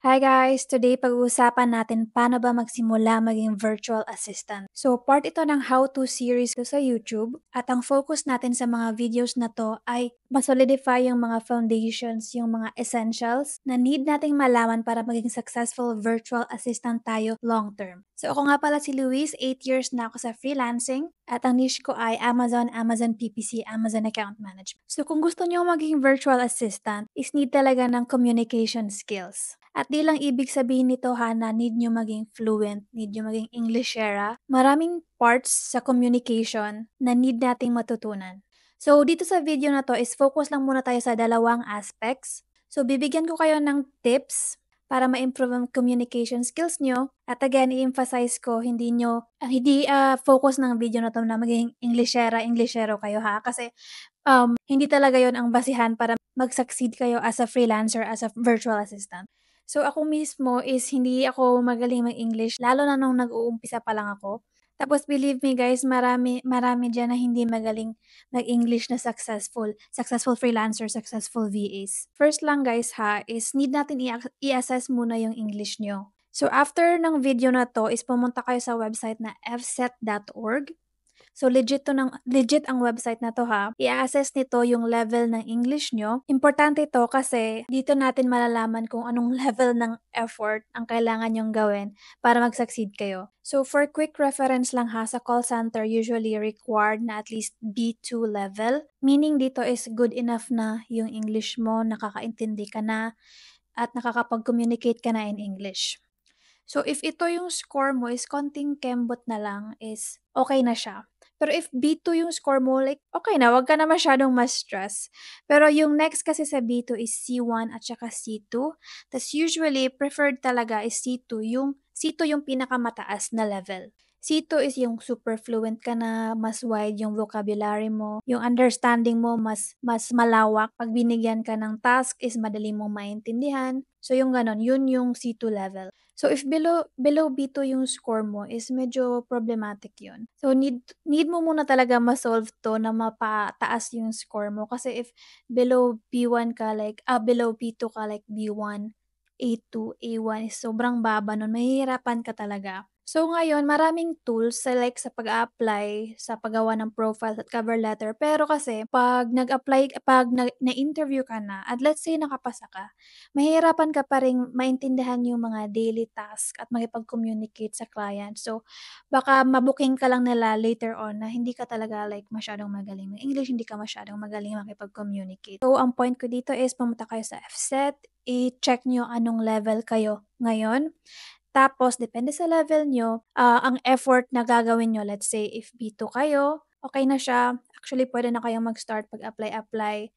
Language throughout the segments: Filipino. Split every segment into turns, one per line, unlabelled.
Hi guys! Today pag-uusapan natin paano ba magsimula maging virtual assistant. So part ito ng how-to series ko sa YouTube at ang focus natin sa mga videos na to ay masolidify yung mga foundations, yung mga essentials na need nating malaman para maging successful virtual assistant tayo long term. So ako nga pala si Luis, 8 years na ako sa freelancing at ang niche ko ay Amazon, Amazon PPC, Amazon Account Management. So kung gusto niyo maging virtual assistant, is need talaga ng communication skills. At di lang ibig sabihin nito na need nyo maging fluent, need nyo maging Englishera. Maraming parts sa communication na need nating matutunan. So dito sa video na to is focus lang muna tayo sa dalawang aspects. So bibigyan ko kayo ng tips para ma-improve ang communication skills nyo. At again, i-emphasize ko, hindi focus ng video na to na maging Englishero kayo ha. Kasi hindi talaga yon ang basihan para mag-succeed kayo as a freelancer, as a virtual assistant. So ako mismo is hindi ako magaling mag-English lalo na nung nag-uumpisa pa lang ako. Tapos believe me guys, marami diyan na hindi magaling mag-English na successful freelancer, successful VAs. First lang guys is need natin i-assess muna yung English nyo. So after ng video na to is pumunta kayo sa website na fset.org. So legit ang website na to ha. I-assess nito yung level ng English nyo. Importante to kasi dito natin malalaman kung anong level ng effort ang kailangan nyong gawin para mag-succeed kayo. So for quick reference lang ha, sa call center usually required na at least B2 level. Meaning dito is good enough na yung English mo, nakakaintindi ka na at nakakapag-communicate ka na in English. So if ito yung score mo is konting kembot na lang is okay na siya. Pero if B2 yung score mo, like okay na, wag ka na masyadong ma-stress. Pero yung next kasi sa B2 is C1 at saka C2. Tas usually preferred talaga is C2. Yung C2 yung pinakamataas na level. C2 is yung super fluent ka na, mas wide yung vocabulary mo, yung understanding mo mas malawak. Pag binigyan ka ng task is madali mong maintindihan. So yung ganon, yun yung C2 level. So if below B2 yung score mo is medyo problematic yun. So need mo muna talaga ma-solve to na mapataas yung score mo kasi if below B1 ka below B2 ka like B1, A2, A1 is sobrang baba nun, mahihirapan ka talaga. So ngayon, maraming tools sa pag-a-apply, sa paggawa ng profile at cover letter. Pero kasi, pag na-interview ka na, at let's say nakapasa ka, mahihirapan ka pa ring maintindihan yung mga daily task at makipag-communicate sa client. So, baka mabuking ka lang nila later on na hindi ka talaga masyadong magaling ng English, hindi ka masyadong magaling makipag-communicate. So, ang point ko dito is pumunta kayo sa FSET, i-check nyo anong level kayo ngayon. Tapos, depende sa level nyo, ang effort na gagawin nyo. Let's say, if B2 kayo, okay na siya. Actually, pwede na kayong mag-start pag-apply.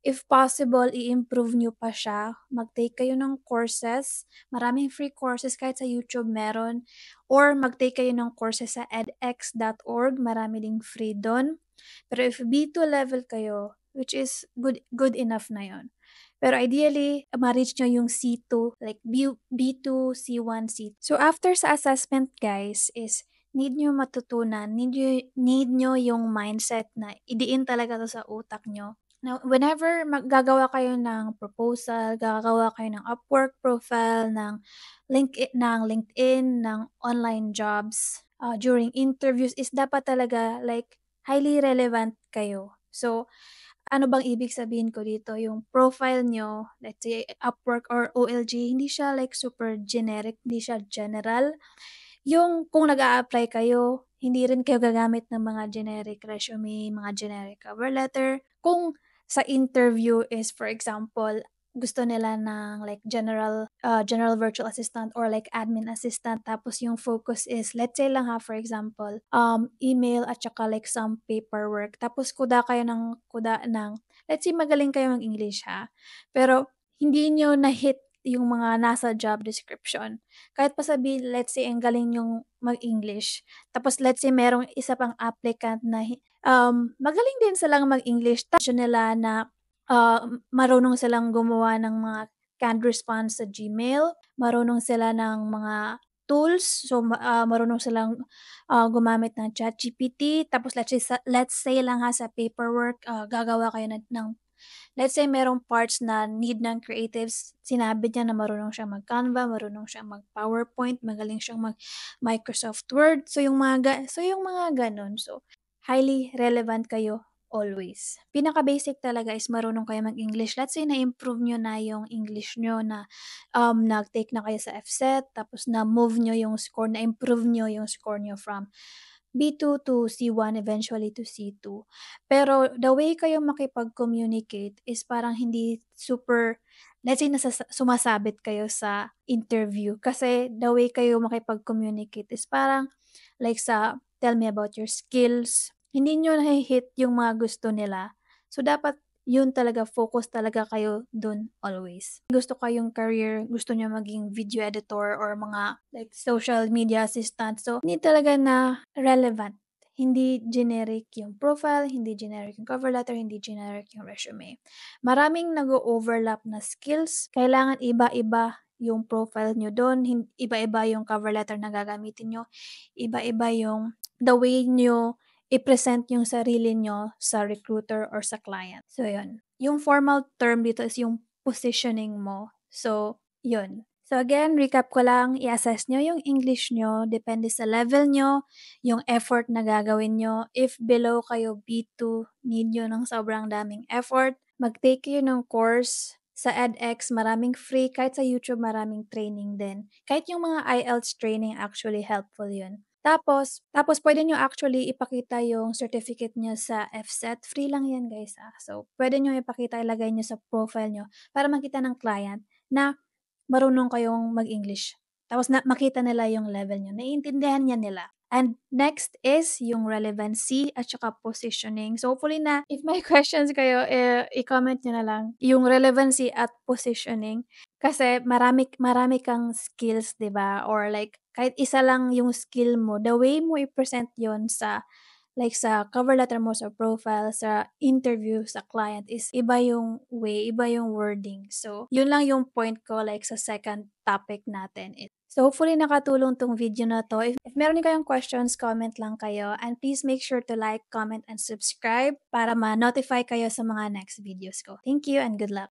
If possible, i-improve nyo pa siya. Mag-take kayo ng courses. Maraming free courses kahit sa YouTube meron. Or mag-take kayo ng courses sa edx.org. Marami ding free doon. Pero if B2 level kayo, which is good enough na yon. Pero ideally, ma-reach nyo yung C2, like B2, C1, C2. So after sa assessment guys is need nyo matutunan, need nyo yung mindset na idiin talaga to sa utak nyo. Now, whenever gagawa kayo ng proposal, gagawa kayo ng Upwork profile, ng LinkedIn, ng online jobs, during interviews is dapat talaga highly relevant kayo. So, ano bang ibig sabihin ko dito? Yung profile nyo, let's say Upwork or OLG, hindi siya super generic, hindi siya general. Yung kung nag-a-apply kayo, hindi rin kayo gagamit ng mga generic resume, mga generic cover letter. Kung sa interview is, for example, gusto nila ng general virtual assistant or admin assistant, tapos yung focus is, let's say lang for example, email at saka some paperwork. Tapos kuda ng, let's say magaling kayo ng English pero hindi nyo na-hit yung mga nasa job description. Kahit pa sabihin, let's say, ang galing yung mag-English. Tapos, let's say, merong isa pang applicant na magaling din silang mag-English. Tapos, nila na marunong silang gumawa ng mga canned response sa Gmail, marunong sila ng mga tools, so marunong silang gumamit ng ChatGPT, tapos let's say lang sa paperwork, gagawa kayo ng Let's say merong parts na need ng creatives, sinabi niya na marunong siyang mag-Canva, marunong siyang mag-PowerPoint, magaling siyang mag-Microsoft Word. So yung mga gano'n. So, highly relevant kayo always. Pinaka-basic talaga is marunong kayo mag-English. Let's say na-improve niyo na yung English niyo na, nag-take na kayo sa FCET tapos na-move niyo yung score, na-improve niyo yung score niyo from B2 to C1, eventually to C2. Pero the way kayo makipag-communicate is parang hindi super, let's say sumasabit kayo sa interview kasi the way kayo makipag-communicate is parang like sa tell me about your skills, hindi niyo nahi-hit yung mga gusto nila. So dapat yun talaga, focus talaga kayo dun always. Gusto kayong career, gusto niyo maging video editor or mga like social media assistant. So hindi talaga na relevant. Hindi generic yung profile, hindi generic yung cover letter, hindi generic yung resume. Maraming nag-overlap na skills. Kailangan iba-iba yung profile nyo doon, iba-iba yung cover letter na gagamitin nyo, iba-iba yung the way nyo i-present yung sarili nyo sa recruiter or sa client. So, yun. Yung formal term dito is yung positioning mo. So, yun. So, again, recap ko lang, i-assess nyo yung English nyo, depende sa level nyo, yung effort na gagawin nyo. If below kayo B2, need nyo ng sobrang daming effort, mag-take kayo ng course sa edX, maraming free, kahit sa YouTube maraming training din. Kahit yung mga IELTS training, actually helpful yun. Tapos pwede nyo actually ipakita yung certificate niyo sa FCET, free lang yan guys, So, pwede nyo ipakita, ilagay nyo sa profile nyo para makita ng client na marunong kayong mag-English. Tapos makita nila yung level nyo, naiintindihan niya nila. And next is yung relevancy at saka positioning. So hopefully na if may questions kayo, i-comment nyo na lang yung relevancy at positioning. Kasi marami marami kang skills, 'di ba? Or like kahit isa lang yung skill mo, the way mo i-present yon sa like sa cover letter mo, sa profile, sa interview, sa client is iba yung way, iba yung wording. So, yun lang yung point ko like sa second topic natin. So, hopefully nakatulong tong video na to. If meron din kayong questions, comment lang kayo. And please make sure to like, comment, and subscribe para ma-notify kayo sa mga next videos ko. Thank you and good luck!